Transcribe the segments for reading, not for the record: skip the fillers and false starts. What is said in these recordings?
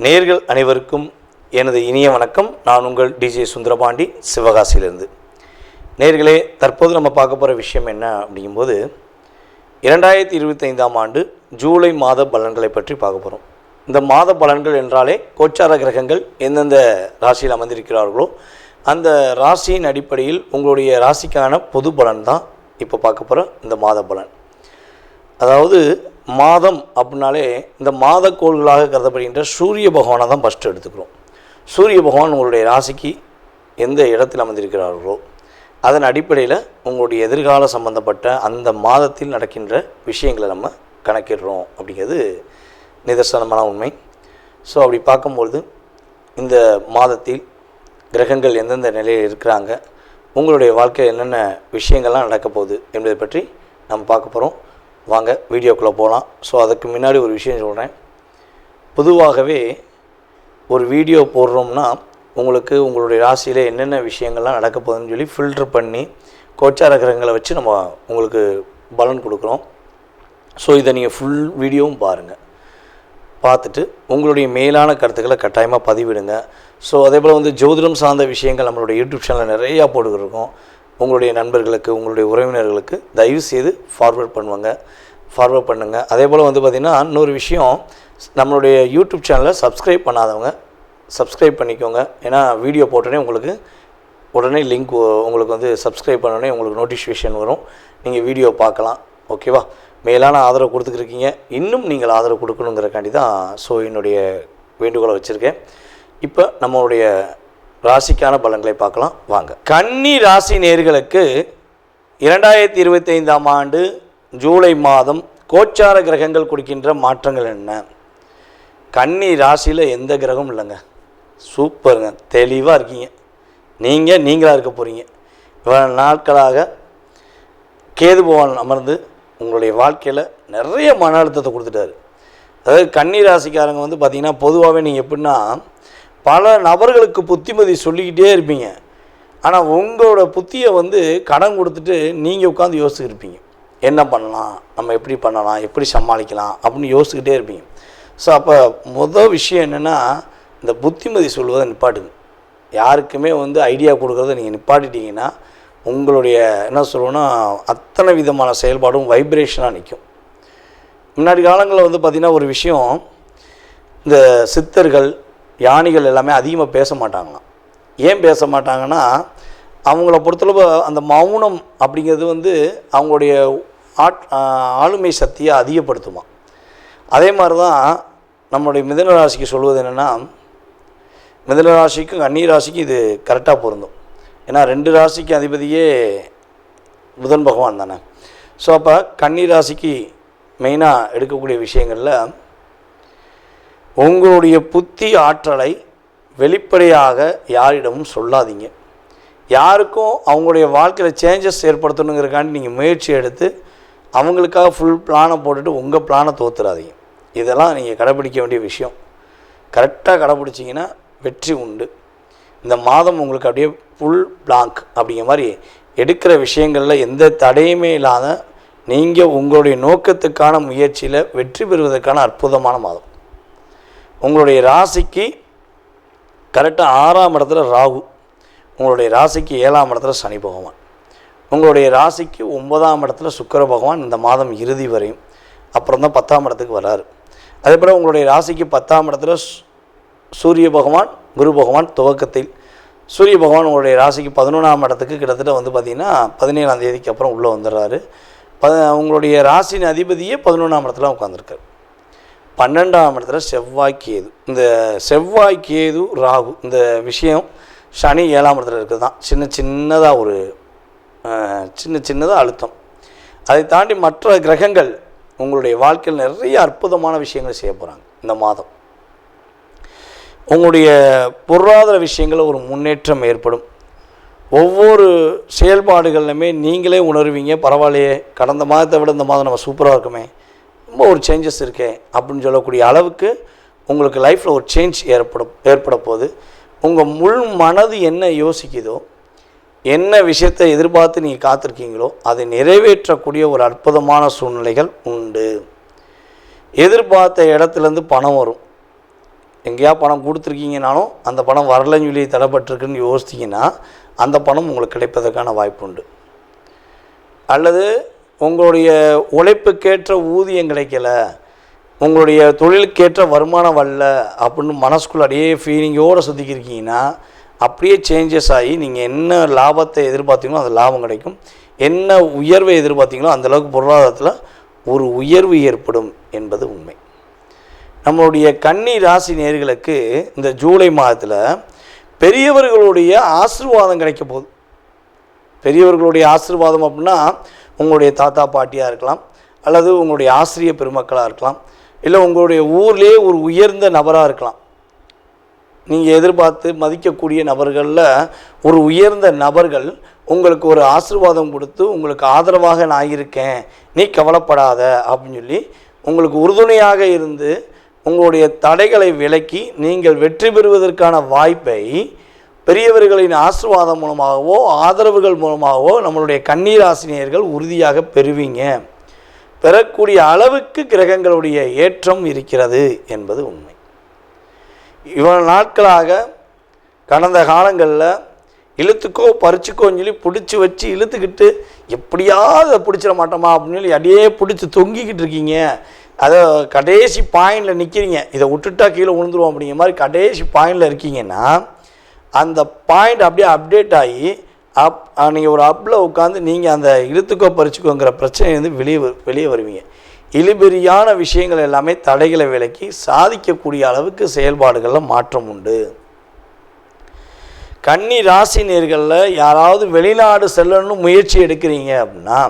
நேயர்கள் அனைவருக்கும் எனது இனிய வணக்கம். நான் உங்கள் டிஜே சுந்தரபாண்டி, சிவகாசியிலிருந்து. நேயர்களே, தற்போது நம்ம பார்க்க போகிற விஷயம் என்ன அப்படிங்கும்போது 2025ஆம் ஆண்டு ஜூலை மாத பலன்களை பற்றி பார்க்க போகிறோம். இந்த மாத பலன்கள் என்றாலே கோச்சார கிரகங்கள் எந்தெந்த ராசியில் அமர்ந்திருக்கிறார்களோ அந்த ராசியின் அடிப்படையில் உங்களுடைய ராசிக்கான பொது பலன் தான் இப்போ பார்க்க போகிற இந்த மாத பலன். அதாவது மாதம் அப்படின்னாலே இந்த மாத கோள்களாக கருதப்படுகின்ற சூரிய பகவானை தான் ஃபஸ்ட்டு எடுத்துக்கிறோம். சூரிய பகவான் உங்களுடைய ராசிக்கு எந்த இடத்தில் அமர்ந்திருக்கிறார்களோ அதன் அடிப்படையில் உங்களுடைய எதிர்கால சம்பந்தப்பட்ட அந்த மாதத்தில் நடக்கின்ற விஷயங்களை நம்ம கணக்கிடுறோம் அப்படிங்கிறது நிதர்சனமான உண்மை. ஸோ அப்படி பார்க்கும்பொழுது இந்த மாதத்தில் கிரகங்கள் எந்தெந்த நிலையில் இருக்கிறாங்க, உங்களுடைய வாழ்க்கையில் என்னென்ன விஷயங்கள்லாம் நடக்க போகுது என்பதை பற்றி நம்ம பார்க்க போகிறோம். வாங்க வீடியோக்குள்ளே போகலாம். ஸோ அதுக்கு முன்னாடி ஒரு விஷயம் சொல்கிறேன். பொதுவாகவே ஒரு வீடியோ போடுறோம்னா உங்களுக்கு உங்களுடைய ராசியில் என்னென்ன விஷயங்கள்லாம் நடக்க போகுதுன்னு சொல்லி ஃபில்ட்ரு பண்ணி கோச்சார கிரகங்களை வச்சு நம்ம உங்களுக்கு பலன் கொடுக்குறோம். ஸோ இதை நீங்கள் ஃபுல் வீடியோவும் பாருங்கள். பார்த்துட்டு உங்களுடைய மேலான கருத்துக்களை கட்டாயமாக பதிவிடுங்க. ஸோ அதே போல் ஜோதிடம் சார்ந்த விஷயங்கள் நம்மளுடைய யூடியூப் சேனலில் நிறையா போட்டுக்கிருக்கோம். உங்களுடைய நண்பர்களுக்கு, உங்களுடைய உறவினர்களுக்கு தயவு செய்து ஃபார்வர்ட் பண்ணுங்கள். அதே போல் பார்த்திங்கன்னா இன்னொரு விஷயம், நம்மளுடைய யூடியூப் சேனலை சப்ஸ்கிரைப் பண்ணாதவங்க சப்ஸ்கிரைப் பண்ணிக்கோங்க. ஏன்னா வீடியோ போட்டோடனே உங்களுக்கு உடனே லிங்க் உங்களுக்கு சப்ஸ்கிரைப் பண்ணோடனே உங்களுக்கு நோட்டிஃபிகேஷன் வரும், நீங்கள் வீடியோ பார்க்கலாம். ஓகேவா? மேலான ஆதரவு கொடுத்துக்கிருக்கீங்க, இன்னும் நீங்கள் ஆதரவு கொடுக்கணுங்கிறக்காண்டி தான் ஸோ என்னுடைய வேண்டுகோளை வச்சுருக்கேன். இப்போ நம்மளுடைய ராசிக்கான பலன்களை பார்க்கலாம் வாங்க. கன்னி ராசி நேயர்களுக்கு 2025ஆம் ஆண்டு ஜூலை மாதம் கோச்சார கிரகங்கள் கொடுக்கின்ற மாற்றங்கள் என்ன? கன்னி ராசியில் எந்த கிரகமும் இல்லைங்க. சூப்பருங்க, தெளிவாக இருக்கீங்க. நீங்களாக இருக்க போகிறீங்க. இவ்வளோ நாட்களாக கேது பகவான் அமர்ந்து உங்களுடைய வாழ்க்கையில் நிறைய மன அழுத்தத்தை கொடுத்துட்டாரு. அதாவது கன்னி ராசிக்காரங்க பார்த்திங்கன்னா பொதுவாகவே நீங்கள் எப்படின்னா பல நபர்களுக்கு புத்திமதி சொல்லிக்கிட்டே இருப்பீங்க. ஆனால் உங்களோட புத்தியை கடன் கொடுத்துட்டு நீங்கள் உட்காந்து யோசிச்சுருப்பீங்க. என்ன பண்ணலாம், நம்ம எப்படி பண்ணலாம், எப்படி சமாளிக்கலாம் அப்படின்னு யோசிச்சுக்கிட்டே இருப்பீங்க. ஸோ அப்போ மொதல் விஷயம் என்னென்னா, இந்த புத்திமதி சொல்வதை நிப்பாட்டுங்க. யாருக்குமே ஐடியா கொடுக்குறத நீங்கள் நிப்பாட்டிட்டீங்கன்னா உங்களுடைய என்ன சொல்லுவோன்னா அத்தனை விதமான செயல்பாடும் வைப்ரேஷனாக நிற்கும். முன்னாடி காலங்களில் பார்த்திங்கன்னா ஒரு விஷயம், இந்த சித்தர்கள் யானைகள் எல்லாமே அதிகமாக பேச மாட்டாங்களாம். ஏன் பேச மாட்டாங்கன்னா, அவங்கள பொறுத்தளவு அந்த மௌனம் அப்படிங்கிறது அவங்களுடைய ஆளுமை சக்தியை அதிகப்படுத்துமா. அதே மாதிரி தான் நம்மளுடைய மிதுன ராசிக்கு சொல்வது என்னென்னா, மிதுன ராசிக்கும் கன்னி ராசிக்கும் இது கரெக்டாக பொருந்தும். ஏன்னா 2 ராசிக்கு அதிபதியே புதன் பகவான் தானே. ஸோ அப்போ கன்னி ராசிக்கு மெயினாக எடுக்கக்கூடிய விஷயங்களில் உங்களுடைய புத்தி ஆற்றலை வெளிப்படையாக யாரிடமும் சொல்லாதீங்க. யாருக்கும் அவங்களுடைய வாழ்க்கையில் சேஞ்சஸ் ஏற்படுத்தணுங்கிறக்காண்டி நீங்கள் முயற்சி எடுத்து அவங்களுக்காக ஃபுல் பிளானை போட்டுட்டு உங்கள் பிளானை தோற்றுறாதீங்க. இதெல்லாம் நீங்கள் கடைப்பிடிக்க வேண்டிய விஷயம். கரெக்டாக கடைப்பிடிச்சிங்கன்னா வெற்றி உண்டு. இந்த மாதம் உங்களுக்கு அப்படியே ஃபுல் பிளாங்க் அப்படிங்கிற மாதிரி எடுக்கிற விஷயங்களில் எந்த தடையுமே இல்லாத நீங்கள் உங்களுடைய நோக்கத்துக்கான முயற்சியில் வெற்றி பெறுவதற்கான அற்புதமான மாதம். உங்களுடைய ராசிக்கு கரெக்டாக 6ஆம் இடத்துல ராகு, உங்களுடைய ராசிக்கு 7ஆம் இடத்துல சனி பகவான், உங்களுடைய ராசிக்கு 9ஆம் இடத்துல சுக்கிர பகவான் இந்த மாதம் இறுதி வரையும், அப்புறம் தான் 10ஆம் இடத்துக்கு வராரு. அதே போல் உங்களுடைய ராசிக்கு 10ஆம் இடத்துல சூரிய பகவான், குரு பகவான் துவக்கத்தில், சூரிய பகவான் உங்களுடைய ராசிக்கு 11ஆம் இடத்துக்கு கிட்டத்தட்ட பார்த்திங்கன்னா 17ஆம் தேதிக்கு அப்புறம் உள்ளே வந்துடுறாரு. உங்களுடைய ராசியின் அதிபதியே 11ஆம் இடத்துல உட்காந்துருக்காரு. 12ஆம் இடத்துல செவ்வாய் கேது. இந்த செவ்வாய் கேது ராகு இந்த விஷயம் சனி 7ஆம் இடத்துல இருக்குது தான் சின்னதாக அழுத்தம். அதை தாண்டி மற்ற கிரகங்கள் உங்களுடைய வாழ்க்கையில் நிறைய அற்புதமான விஷயங்கள் செய்ய போகிறாங்க. இந்த மாதம் உங்களுடைய பொருளாதார விஷயங்களில் ஒரு முன்னேற்றம் ஏற்படும். ஒவ்வொரு செயல்பாடுகள்லையுமே நீங்களே உணர்வீங்க, பரவாயில்லையே கடந்த மாதத்தை விட இந்த மாதம் நம்ம சூப்பராக இருக்குமே, ரொம்ப ஒரு சேஞ்சஸ் இருக்கே அப்படின்னு சொல்லக்கூடிய அளவுக்கு உங்களுக்கு லைஃப்பில் ஒரு சேஞ்ச் ஏற்பட போகுது. உங்கள் முழு மனது என்ன யோசிக்குதோ என்ன விஷயத்தை எதிர்பார்த்து நீங்கள் காத்திருக்கீங்களோ அதை நிறைவேற்றக்கூடிய ஒரு அற்புதமான சூழ்நிலைகள் உண்டு. எதிர்பார்த்த இடத்துலேருந்து பணம் வரும். எங்கேயா பணம் கொடுத்துருக்கீங்கனாலும் அந்த பணம் வரலன்னு சொல்லி தடைப்பட்டிருக்குன்னு யோசிச்சிங்கன்னா அந்த பணம் உங்களுக்கு கிடைப்பதற்கான வாய்ப்பு உண்டு. அல்லது உங்களுடைய உழைப்புக்கேற்ற ஊதியம் கிடைக்கல, உங்களுடைய தொழிலுக்கேற்ற வருமானம் வரல அப்படின்னு மனசுக்குள்ள அப்படியே ஃபீலிங்கோடு சுற்றிக்கிருக்கீங்கன்னா அப்படியே சேஞ்சஸ் ஆகி நீங்கள் என்ன லாபத்தை எதிர்பார்த்தீங்களோ அந்த லாபம் கிடைக்கும். என்ன உயர்வை எதிர்பார்த்தீங்களோ அந்தளவுக்கு பொருளாதாரத்தில் ஒரு உயர்வு ஏற்படும் என்பது உண்மை. நம்மளுடைய கன்னி ராசி நேயர்களுக்கு இந்த ஜூலை மாதத்தில் பெரியவர்களுடைய ஆசீர்வாதம் கிடைக்க போகுது. பெரியவர்களுடைய ஆசீர்வாதம் அப்படின்னா உங்களுடைய தாத்தா பாட்டியாக இருக்கலாம், அல்லது உங்களுடைய ஆசிரியர் பெருமக்களாக இருக்கலாம், இல்லை உங்களுடைய ஊர்லேயே ஒரு உயர்ந்த நபராக இருக்கலாம். நீங்கள் எதிர்பார்த்து மதிக்கக்கூடிய நபர்களில் ஒரு உயர்ந்த நபர்கள் உங்களுக்கு ஒரு ஆசீர்வாதம் கொடுத்து உங்களுக்கு ஆதரவாக நான் இருக்கேன், நீ கவலைப்படாத அப்படின்னு சொல்லி உங்களுக்கு உறுதுணையாக இருந்து உங்களுடைய தடைகளை விலக்கி நீங்கள் வெற்றி பெறுவதற்கான வாய்ப்பை பெரியவர்களின் ஆசீர்வாதம் மூலமாகவோ ஆதரவுகள் மூலமாகவோ நம்மளுடைய கன்னிராசினியர்கள் உறுதியாக பெறுவீங்க. பெறக்கூடிய அளவுக்கு கிரகங்களுடைய ஏற்றம் இருக்கிறது என்பது உண்மை. இவ்வளவு நாட்களாக கடந்த காலங்களில் இழுத்துக்கோ பறிச்சுக்கோன்னு சொல்லி பிடிச்சி வச்சு இழுத்துக்கிட்டு எப்படியாவது அதை பிடிச்சிட மாட்டோமா அப்படின்னு சொல்லி அப்படியே பிடிச்சி தொங்கிக்கிட்டு இருக்கீங்க. அதை கடைசி பாயிண்டில் நிற்கிறீங்க, இதை விட்டுட்டா கீழே விழுந்துருவோம் அப்படிங்கிற மாதிரி கடைசி பாயிண்டில் இருக்கீங்கன்னா அந்த பாயிண்ட் அப்படியே அப்டேட் ஆகி நீங்கள் ஒரு அப்பில் உட்காந்து நீங்கள் அந்த இழுத்துக்கோ பறிச்சுக்கோங்கிற பிரச்சனையிலேருந்து வெளியே வருவீங்க. இழுபெரியான விஷயங்கள் எல்லாமே தடைகளை விலக்கி சாதிக்கக்கூடிய அளவுக்கு செயல்பாடுகளில் மாற்றம் உண்டு. கன்னி ராசி நேயர்களில் யாராவது வெளிநாடு செல்லணும்னு முயற்சி எடுக்கிறீங்க அப்படின்னா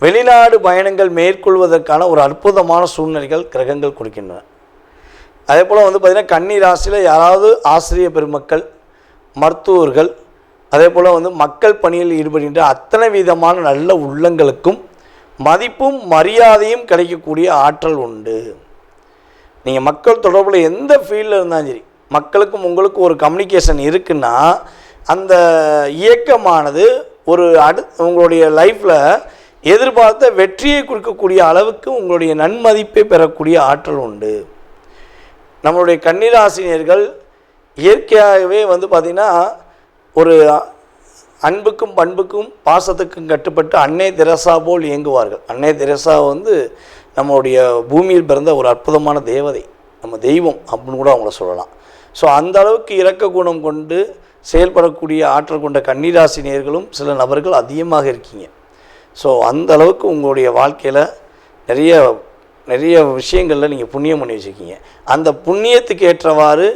வெளிநாடு பயணங்கள் மேற்கொள்வதற்கான ஒரு அற்புதமான சூழ்நிலைகள் கிரகங்கள் கொடுக்கின்றன. அதே போல் பார்த்திங்கன்னா கன்னி ராசியில் யாராவது ஆசிரியர் பெருமக்கள், மருத்துவர்கள், அதே போல் மக்கள் பணியில் ஈடுபடுகின்ற அத்தனை விதமான நல்ல உள்ளங்களுக்கும் மதிப்பும் மரியாதையும் கிடைக்கக்கூடிய ஆற்றல் உண்டு. நீங்கள் மக்கள் தொடர்பில் எந்த ஃபீல்டில் இருந்தாலும் சரி, மக்களுக்கும் உங்களுக்கும் ஒரு கம்யூனிகேஷன் இருக்குன்னா அந்த இயக்கமானது ஒரு உங்களுடைய லைஃப்பில் எதிர்பார்த்த வெற்றியை கொடுக்கக்கூடிய அளவுக்கு உங்களுடைய நன்மதிப்பை பெறக்கூடிய ஆற்றல் உண்டு. நம்மளுடைய கன்னிராசினியர்கள் இயற்கையாகவே பார்த்திங்கன்னா ஒரு அன்புக்கும் பண்புக்கும் பாசத்துக்கும் கட்டுப்பட்டு அன்னை தெரசா போல் இயங்குவார்கள். அன்னை தெரசா நம்மளுடைய பூமியில் பிறந்த ஒரு அற்புதமான தேவதை, நம்ம தெய்வம் அப்படின்னு கூட அவங்கள சொல்லலாம். ஸோ அந்த அளவுக்கு இரக்க குணம் கொண்டு செயல்படக்கூடிய ஆற்றல் கொண்ட கன்னிராசி நேயர்களும் சில நபர்கள் அதிகமாக இருக்கீங்க. ஸோ அந்த அளவுக்கு உங்களுடைய வாழ்க்கையில் நிறைய விஷயங்களில் நீங்கள் புண்ணியம் பண்ணி வச்சுருக்கீங்க. அந்த புண்ணியத்துக்கு ஏற்றவாறு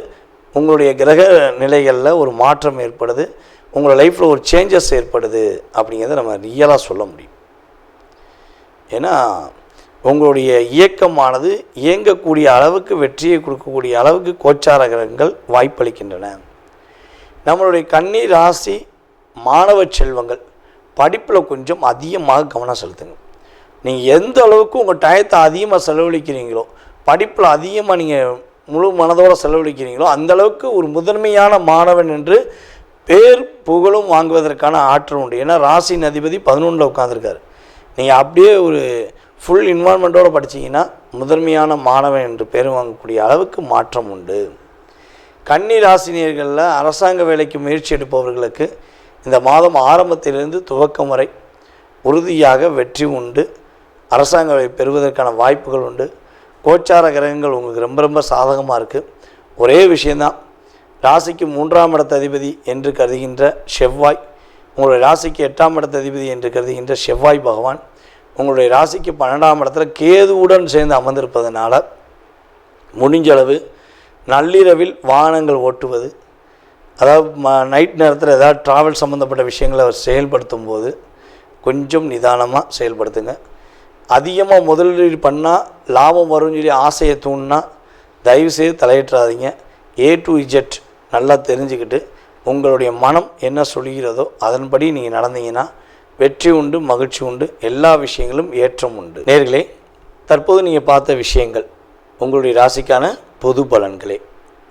உங்களுடைய கிரக நிலைகளில் ஒரு மாற்றம் ஏற்படுது, உங்களோட லைஃப்பில் ஒரு சேஞ்சஸ் ஏற்படுது அப்படிங்கிறத நம்ம ரியலாக சொல்ல முடியும். ஏன்னா உங்களுடைய இயக்கமானது இயங்கக்கூடிய அளவுக்கு வெற்றியை கொடுக்கக்கூடிய அளவுக்கு கோச்சார கிரகங்கள் வாய்ப்பளிக்கின்றன. நம்மளுடைய கன்னி ராசி மாணவ செல்வங்கள் படிப்பில் கொஞ்சம் அதிகமாக கவனம் செலுத்துங்க. நீங்கள் எந்த அளவுக்கு உங்கள் டயத்தை அதிகமாக செலவழிக்கிறீங்களோ, படிப்பில் அதிகமாக நீங்கள் முழு மனதோடு செலவழிக்கிறீங்களோ அந்தளவுக்கு ஒரு முதன்மையான மாணவன் என்று பேர் புகழும் வாங்குவதற்கான ஆற்றல் உண்டு. ஏன்னா ராசியின் அதிபதி 11 உட்காந்துருக்காரு. நீங்கள் அப்படியே ஒரு ஃபுல் இன்வால்மெண்ட்டோடு படித்தீங்கன்னா முதன்மையான மாணவன் என்று பேர் வாங்கக்கூடிய அளவுக்கு மாற்றம் உண்டு. கன்னி ராசினியர்களில் அரசாங்க வேலைக்கு முயற்சி எடுப்பவர்களுக்கு இந்த மாதம் ஆரம்பத்திலிருந்து துவக்கம் வரை உறுதியாக வெற்றி உண்டு. அரசாங்க வேலை பெறுவதற்கான வாய்ப்புகள் உண்டு. கோச்சார கிரகங்கள் உங்களுக்கு ரொம்ப சாதகமாக இருக்குது. ஒரே விஷயந்தான், ராசிக்கு 3ஆம் இடத்த அதிபதி என்று கருதுகின்ற செவ்வாய், உங்களுடைய ராசிக்கு 8ஆம் இடத்த அதிபதி என்று கருதுகின்ற செவ்வாய் பகவான் உங்களுடைய ராசிக்கு 12ஆம் இடத்துல கேதுவுடன் சேர்ந்து அமர்ந்திருப்பதனால முடிஞ்சளவு நள்ளிரவில் வாகனங்கள் ஓட்டுவது, அதாவது நைட் நேரத்தில் ஏதாவது ட்ராவல் சம்மந்தப்பட்ட விஷயங்களை அவர் செயல்படுத்தும் போது கொஞ்சம் நிதானமாக செயல்படுத்துங்க. அதிகமாக முதலீடு பண்ணால் லாபம் வரும்னு சொல்லி ஆசையை தூண்டினா தயவுசெய்து தலையிட்டுறாதீங்க. A to Z நல்லா தெரிஞ்சுக்கிட்டு உங்களுடைய மனம் என்ன சொல்கிறதோ அதன்படி நீங்கள் நடந்தீங்கன்னா வெற்றி உண்டு, மகிழ்ச்சி உண்டு, எல்லா விஷயங்களும் ஏற்றம் உண்டு. நேர்களே, தற்போது நீங்கள் பார்த்த விஷயங்கள் உங்களுடைய ராசிக்கான பொது பலன்களே.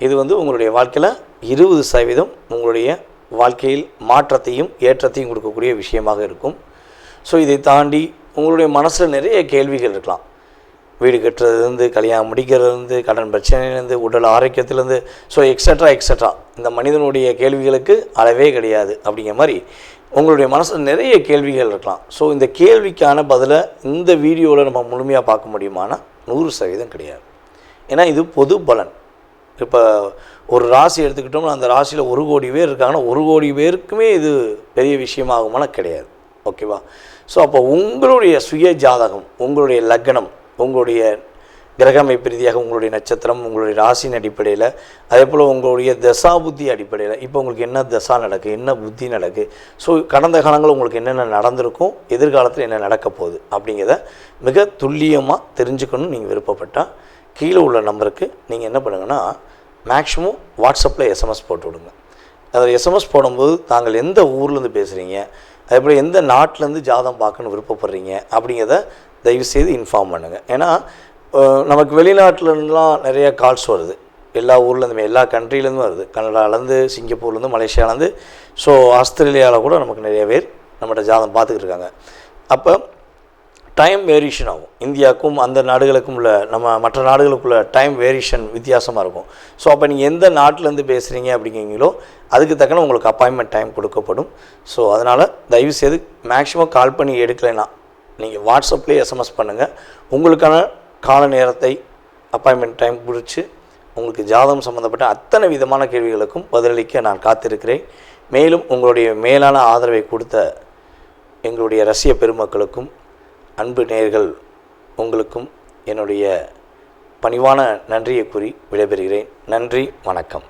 இது உங்களுடைய வாழ்க்கையில் 20% உங்களுடைய வாழ்க்கையில் மாற்றத்தையும் ஏற்றத்தையும் கொடுக்கக்கூடிய விஷயமாக இருக்கும். ஸோ இதை தாண்டி உங்களுடைய மனசில் நிறைய கேள்விகள் இருக்கலாம். வீடு கட்டுறதுலேருந்து, கல்யாணம் முடிக்கிறதுலேருந்து, கடன் பிரச்சனையிலேருந்து, உடல் ஆரோக்கியத்திலேருந்து, ஸோ எக்ஸட்ரா இந்த மனிதனுடைய கேள்விகளுக்கு அளவே கிடையாது. அப்படிங்கிற மாதிரி உங்களுடைய மனசில் நிறைய கேள்விகள் இருக்கலாம். ஸோ இந்த கேள்விக்கான பதிலை இந்த வீடியோவில் நம்ம முழுமையாக பார்க்க முடியுமானா 100% கிடையாது. ஏன்னா இது பொது பலன். இப்போ ஒரு ராசி எடுத்துக்கிட்டோம்னா அந்த ராசியில் 1 கோடி பேர் இருக்காங்கன்னா 1 கோடி பேருக்குமே இது பெரிய விஷயமாகுமானா கிடையாது. ஓகேவா? ஸோ அப்போ உங்களுடைய சுய ஜாதகம், உங்களுடைய லக்னம், உங்களுடைய கிரக அமைப்பு ரீதியாக உங்களுடைய நட்சத்திரம், உங்களுடைய ராசியின் அடிப்படையில், அதே போல் உங்களுடைய தசா புத்தி அடிப்படையில் இப்போ உங்களுக்கு என்ன தசா நடக்குது, என்ன புத்தி நடக்குது, ஸோ கடந்த காலங்களில் உங்களுக்கு என்னென்ன நடந்திருக்கும், எதிர்காலத்தில் என்ன நடக்க போகுது அப்படிங்கிறத மிக துல்லியமாக தெரிஞ்சுக்கணும்னு நீங்கள் விருப்பப்பட்டால் கீழே உள்ள நம்பருக்கு நீங்கள் என்ன பண்ணுங்கன்னா மேக்ஸிமம் வாட்ஸ்அப்பில் எஸ்எம்எஸ் போட்டு விடுங்க. அதில் எஸ்எம்எஸ் போடும்போது தாங்கள் எந்த ஊர்லேருந்து பேசுகிறீங்க, அதே போல் எந்த நாட்டிலேருந்து ஜாதகம் பார்க்கணுன்னு விருப்பப்படுறீங்க அப்படிங்கிறத தயவுசெய்து இன்ஃபார்ம் பண்ணுங்கள். ஏன்னா நமக்கு வெளிநாட்டிலலாம் நிறைய கால்ஸ் வருது, எல்லா ஊர்லேருந்துமே, எல்லா கண்ட்ரிலேருந்து வருது. கனடாலேருந்து, சிங்கப்பூர்லேருந்து, மலேசியாவிலேருந்து, ஸோ ஆஸ்திரேலியாவில் கூட நமக்கு நிறைய பேர் நம்மகிட்ட ஜாதகம் பார்த்துக்கிட்டு இருக்காங்க. அப்போ டைம் வேரியேஷன் ஆகும். இந்தியாவுக்கும் அந்த நாடுகளுக்கும் உள்ள நம்ம மற்ற நாடுகளுக்குள்ள டைம் வேரியேஷன் வித்தியாசமாக இருக்கும். ஸோ அப்போ நீங்கள் எந்த நாட்டிலேருந்து பேசுகிறீங்க அப்படிங்கிறீங்களோ அதுக்கு தக்கன உங்களுக்கு அப்பாயின்மெண்ட் டைம் கொடுக்கப்படும். ஸோ அதனால் தயவுசெய்து மேக்ஸிமம் கால் பண்ணி எடுக்கலைன்னா நீங்கள் வாட்ஸ்அப்லேயே எஸ்எம்எஸ் பண்ணுங்கள். உங்களுக்கான கால நேரத்தை அப்பாயின்மெண்ட் டைம் பிடிச்சி உங்களுக்கு ஜாதகம் சம்மந்தப்பட்ட அத்தனை விதமான கேள்விகளுக்கும் பதிலளிக்க நான் காத்திருக்கிறேன். மேலும் உங்களுடைய மேலான ஆதரவை கொடுத்த எங்களுடைய ரசிக பெருமக்களுக்கும் அன்பு நேயர்கள் உங்களுக்கும் என்னுடைய பணிவான நன்றியை கூறி விடைபெறுகிறேன். நன்றி, வணக்கம்.